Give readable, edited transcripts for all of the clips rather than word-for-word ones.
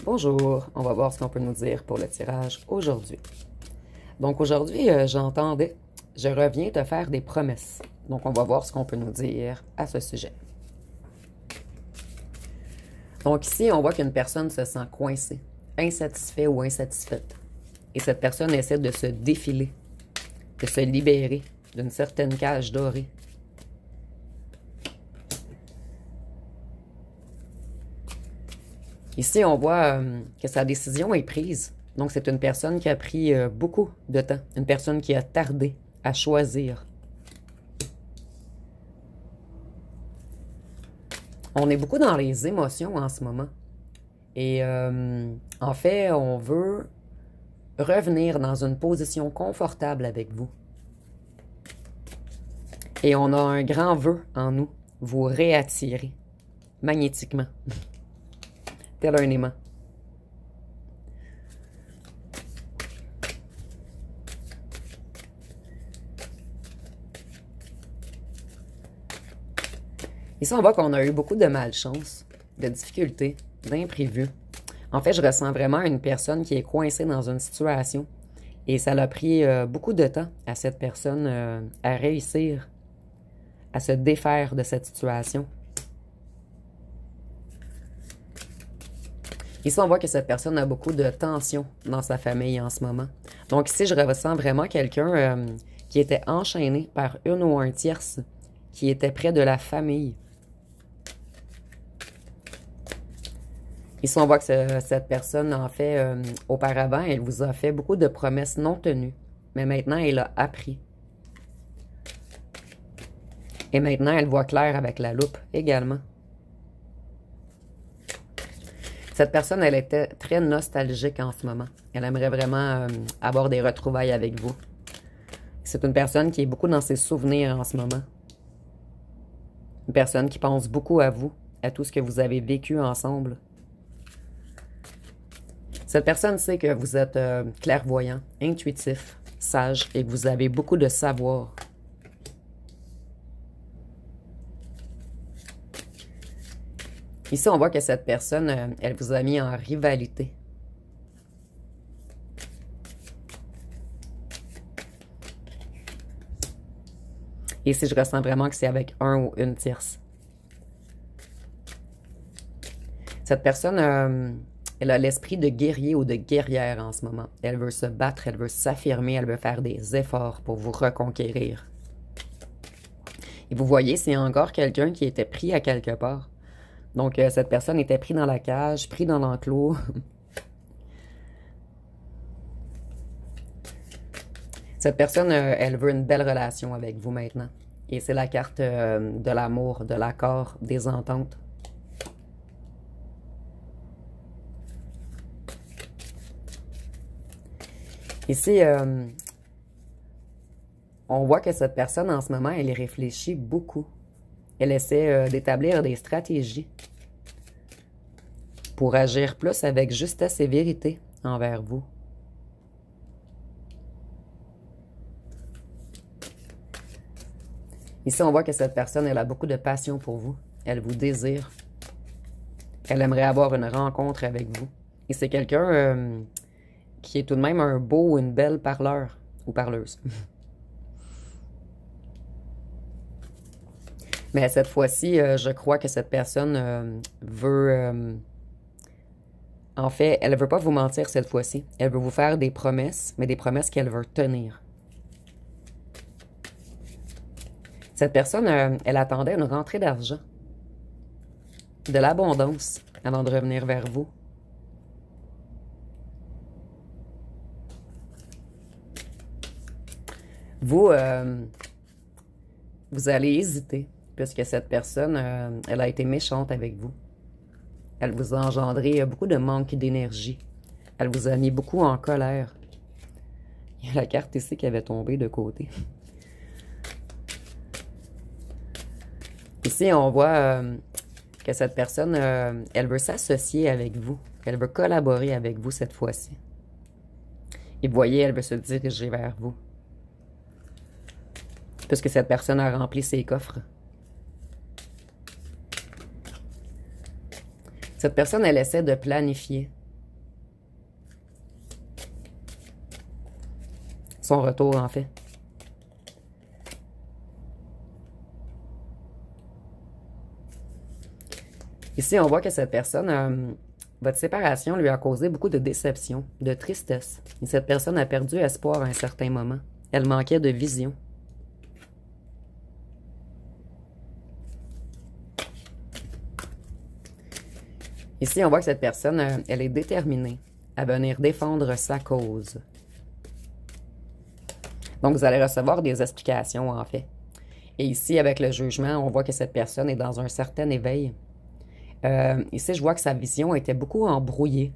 Bonjour, on va voir ce qu'on peut nous dire pour le tirage aujourd'hui. Donc aujourd'hui, j'entendais, je reviens te faire des promesses. Donc on va voir ce qu'on peut nous dire à ce sujet. Donc ici, on voit qu'une personne se sent coincée, insatisfait ou insatisfaite. Et cette personne essaie de se défiler, de se libérer d'une certaine cage dorée. Ici, on voit que sa décision est prise. Donc, c'est une personne qui a pris beaucoup de temps. Une personne qui a tardé à choisir. On est beaucoup dans les émotions en ce moment. Et en fait, on veut revenir dans une position confortable avec vous. Et on a un grand vœu en nous, vous réattirer magnétiquement. Tel un aimant. Ici, on voit qu'on a eu beaucoup de malchance, de difficultés, d'imprévus. En fait, je ressens vraiment une personne qui est coincée dans une situation et ça a pris beaucoup de temps à cette personne à réussir à se défaire de cette situation. Ici, on voit que cette personne a beaucoup de tension dans sa famille en ce moment. Donc ici, je ressens vraiment quelqu'un qui était enchaîné par une ou un tierce, qui était près de la famille. Ici, on voit que cette personne, en fait, auparavant, elle vous a fait beaucoup de promesses non tenues. Mais maintenant, elle a appris. Et maintenant, elle voit clair avec la loupe également. Cette personne, elle était très nostalgique en ce moment. Elle aimerait vraiment avoir des retrouvailles avec vous. C'est une personne qui est beaucoup dans ses souvenirs en ce moment. Une personne qui pense beaucoup à vous, à tout ce que vous avez vécu ensemble. Cette personne sait que vous êtes clairvoyant, intuitif, sage et que vous avez beaucoup de savoir. Ici, on voit que cette personne, elle vous a mis en rivalité. Et ici, je ressens vraiment que c'est avec un ou une tierce. Cette personne, elle a l'esprit de guerrier ou de guerrière en ce moment. Elle veut se battre, elle veut s'affirmer, elle veut faire des efforts pour vous reconquérir. Et vous voyez, c'est encore quelqu'un qui était pris à quelque part. Donc, cette personne était prise dans la cage, prise dans l'enclos. Cette personne, elle veut une belle relation avec vous maintenant. Et c'est la carte de l'amour, de l'accord, des ententes. Ici, on voit que cette personne, en ce moment, elle y réfléchit beaucoup. Elle essaie d'établir des stratégies pour agir plus avec justesse et vérité envers vous. Ici, on voit que cette personne, elle a beaucoup de passion pour vous. Elle vous désire. Elle aimerait avoir une rencontre avec vous. Et c'est quelqu'un qui est tout de même un beau ou une belle parleur ou parleuse. Mais cette fois-ci, je crois que cette personne veut... en fait, elle ne veut pas vous mentir cette fois-ci. Elle veut vous faire des promesses, mais des promesses qu'elle veut tenir. Cette personne, elle attendait une rentrée d'argent, de l'abondance, avant de revenir vers vous. Vous, vous allez hésiter, puisque cette personne, elle a été méchante avec vous. Elle vous a engendré beaucoup de manque d'énergie. Elle vous a mis beaucoup en colère. Il y a la carte ici qui avait tombé de côté. Ici, on voit que cette personne, elle veut s'associer avec vous. Elle veut collaborer avec vous cette fois-ci. Et vous voyez, elle veut se diriger vers vous. Puisque cette personne a rempli ses coffres. Cette personne, elle essaie de planifier son retour, en fait. Ici, on voit que cette personne, votre séparation lui a causé beaucoup de déception, de tristesse. Et cette personne a perdu espoir à un certain moment. Elle manquait de vision. Ici, on voit que cette personne, elle est déterminée à venir défendre sa cause. Donc, vous allez recevoir des explications, en fait. Et ici, avec le jugement, on voit que cette personne est dans un certain éveil. Ici, je vois que sa vision était beaucoup embrouillée.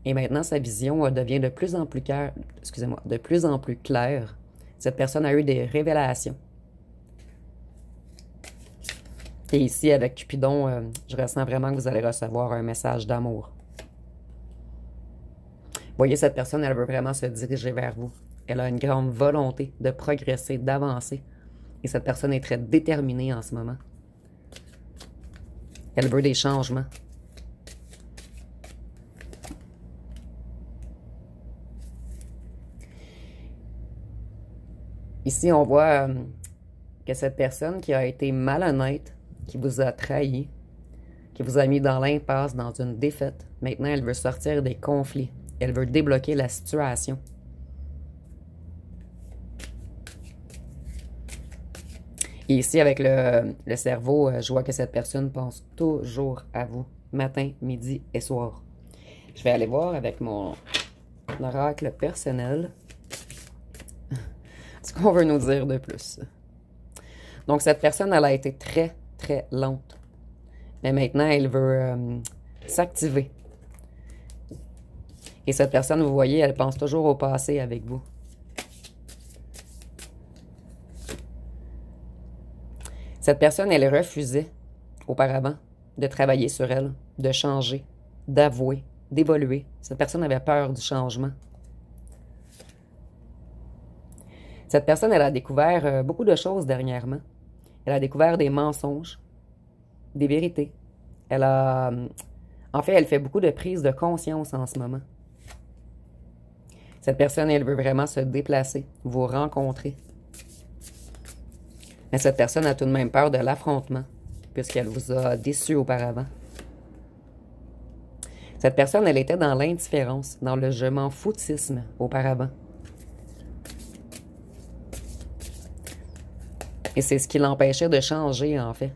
Et maintenant, sa vision devient de plus en plus claire. Excusez-moi, de plus en plus claire. Cette personne a eu des révélations. Et ici, avec Cupidon, je ressens vraiment que vous allez recevoir un message d'amour. Vous voyez, cette personne, elle veut vraiment se diriger vers vous. Elle a une grande volonté de progresser, d'avancer. Et cette personne est très déterminée en ce moment. Elle veut des changements. Ici, on voit que cette personne qui a été malhonnête, qui vous a trahi, qui vous a mis dans l'impasse, dans une défaite, maintenant, elle veut sortir des conflits. Elle veut débloquer la situation. Et ici, avec le cerveau, je vois que cette personne pense toujours à vous, matin, midi et soir. Je vais aller voir avec mon oracle personnel ce qu'on veut nous dire de plus. Donc, cette personne, elle a été très, très lente. Mais maintenant, elle veut s'activer. Et cette personne, vous voyez, elle pense toujours au passé avec vous. Cette personne, elle refusait auparavant de travailler sur elle, de changer, d'avouer, d'évoluer. Cette personne avait peur du changement. Cette personne, elle a découvert beaucoup de choses dernièrement. Elle a découvert des mensonges, des vérités. En fait, elle fait beaucoup de prises de conscience en ce moment. Cette personne, elle veut vraiment se déplacer, vous rencontrer. Mais cette personne a tout de même peur de l'affrontement, puisqu'elle vous a déçu auparavant. Cette personne, elle était dans l'indifférence, dans le je m'en foutisme auparavant. Et c'est ce qui l'empêchait de changer, en fait.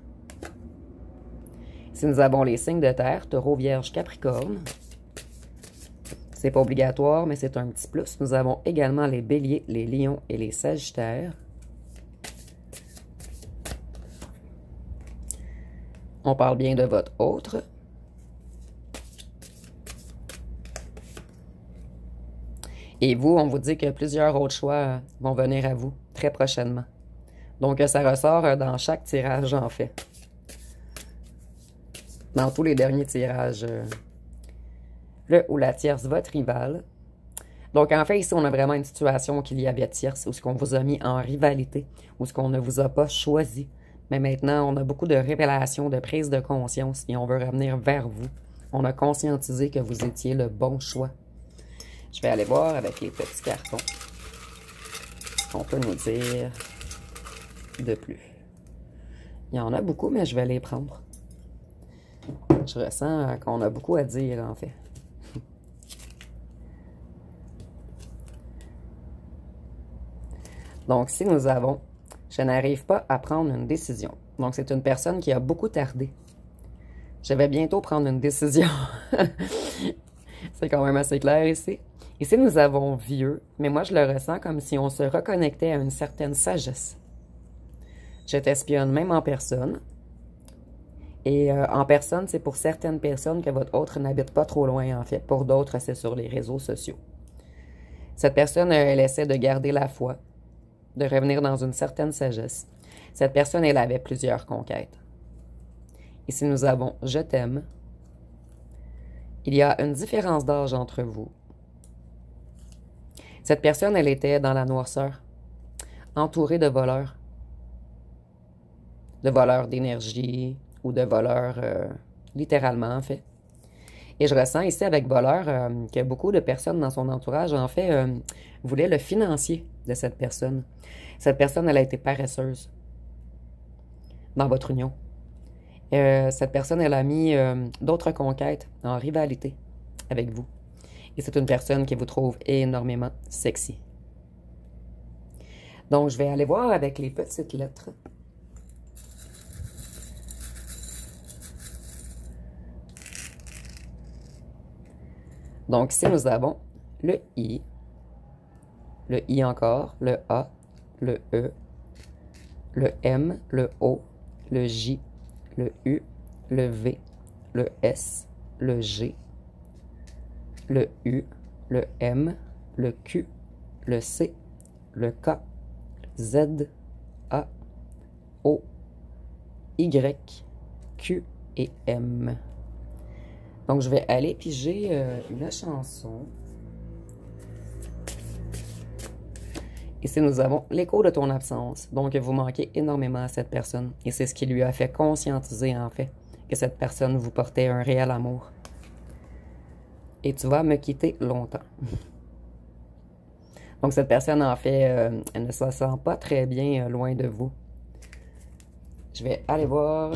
Si nous avons les signes de terre, Taureau, Vierge, Capricorne, c'est pas obligatoire, mais c'est un petit plus. Nous avons également les Béliers, les Lions et les Sagittaires. On parle bien de votre autre. Et vous, on vous dit que plusieurs autres choix vont venir à vous très prochainement. Donc, ça ressort dans chaque tirage, en fait. Dans tous les derniers tirages. Le ou la tierce, votre rival. Donc, en fait, ici, on a vraiment une situation qu'il y avait tierce, où ce qu'on vous a mis en rivalité, où ce qu'on ne vous a pas choisi. Mais maintenant, on a beaucoup de révélations, de prise de conscience, et on veut revenir vers vous. On a conscientisé que vous étiez le bon choix. Je vais aller voir avec les petits cartons ce qu'on peut nous dire de plus. Il y en a beaucoup, mais je vais les prendre. Je ressens qu'on a beaucoup à dire, en fait. Donc, si nous avons « Je n'arrive pas à prendre une décision ». Donc, c'est une personne qui a beaucoup tardé. Je vais bientôt prendre une décision. C'est quand même assez clair ici. Ici, nous avons « vieux », mais moi, je le ressens comme si on se reconnectait à une certaine sagesse. Je t'espionne même en personne. Et en personne, c'est pour certaines personnes que votre autre n'habite pas trop loin, en fait. Pour d'autres, c'est sur les réseaux sociaux. Cette personne, elle essaie de garder la foi, de revenir dans une certaine sagesse. Cette personne, elle avait plusieurs conquêtes. Ici, nous avons « Je t'aime ». Il y a une différence d'âge entre vous. Cette personne, elle était dans la noirceur, entourée de voleurs d'énergie ou de voleurs, littéralement, en fait. Et je ressens ici avec voleur que beaucoup de personnes dans son entourage, en fait, voulaient le financier de cette personne. Cette personne, elle a été paresseuse dans votre union. Cette personne, elle a mis d'autres conquêtes en rivalité avec vous. Et c'est une personne qui vous trouve énormément sexy. Donc, je vais aller voir avec les petites lettres. Donc, ici, nous avons le I encore, le A, le E, le M, le O, le J, le U, le V, le S, le G, le U, le M, le Q, le C, le K, Z, A, O, Y, Q et M. Donc, je vais aller piger une chanson. Ici, nous avons l'écho de ton absence. Donc, vous manquez énormément à cette personne. Et c'est ce qui lui a fait conscientiser, en fait, que cette personne vous portait un réel amour. Et tu vas me quitter longtemps. Donc, cette personne, en fait, elle ne se sent pas très bien loin de vous. Je vais aller voir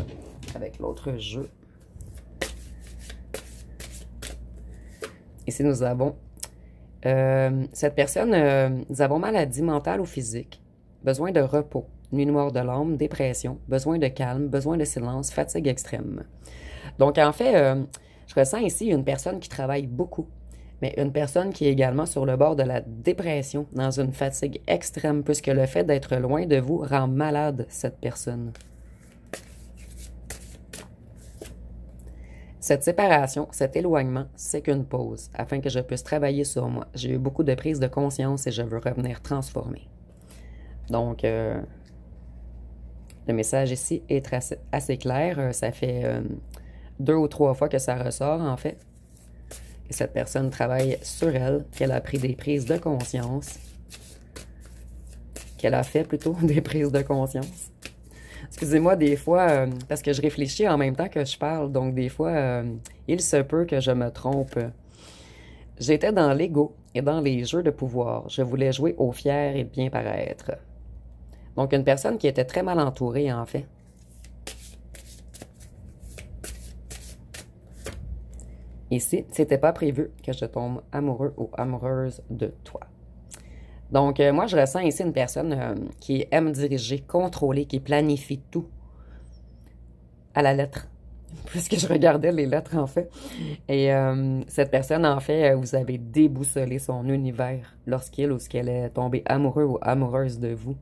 avec l'autre jeu. Ici, nous avons cette personne, nous avons maladie mentale ou physique, besoin de repos, nuit noire de l'âme, dépression, besoin de calme, besoin de silence, fatigue extrême. Donc, en fait, je ressens ici une personne qui travaille beaucoup, mais une personne qui est également sur le bord de la dépression, dans une fatigue extrême, puisque le fait d'être loin de vous rend malade cette personne. Cette séparation, cet éloignement, c'est qu'une pause, afin que je puisse travailler sur moi. J'ai eu beaucoup de prise de conscience et je veux revenir transformer. Donc, le message ici est assez clair. Ça fait 2 ou 3 fois que ça ressort, en fait. Que cette personne travaille sur elle, qu'elle a pris des prises de conscience. Qu'elle a fait plutôt des prises de conscience. Excusez-moi des fois, parce que je réfléchis en même temps que je parle, donc des fois, il se peut que je me trompe. J'étais dans l'ego et dans les jeux de pouvoir. Je voulais jouer au fier et bien paraître. Donc, une personne qui était très mal entourée, en fait. Ici, c'était pas prévu que je tombe amoureux ou amoureuse de toi. Donc, moi, je ressens ici une personne qui aime diriger, contrôler, qui planifie tout à la lettre, puisque je regardais les lettres, en fait. Et cette personne, en fait, vous avez déboussolé son univers lorsqu'il ou ce qu'elle est tombée amoureux ou amoureuse de vous.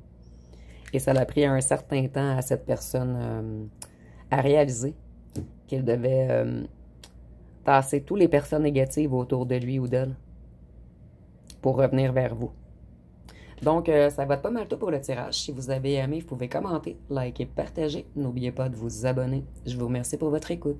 Et ça a pris un certain temps à cette personne à réaliser qu'il devait tasser toutes les personnes négatives autour de lui ou d'elle pour revenir vers vous. Donc, ça va être pas mal tout pour le tirage. Si vous avez aimé, vous pouvez commenter, liker, partager. N'oubliez pas de vous abonner. Je vous remercie pour votre écoute.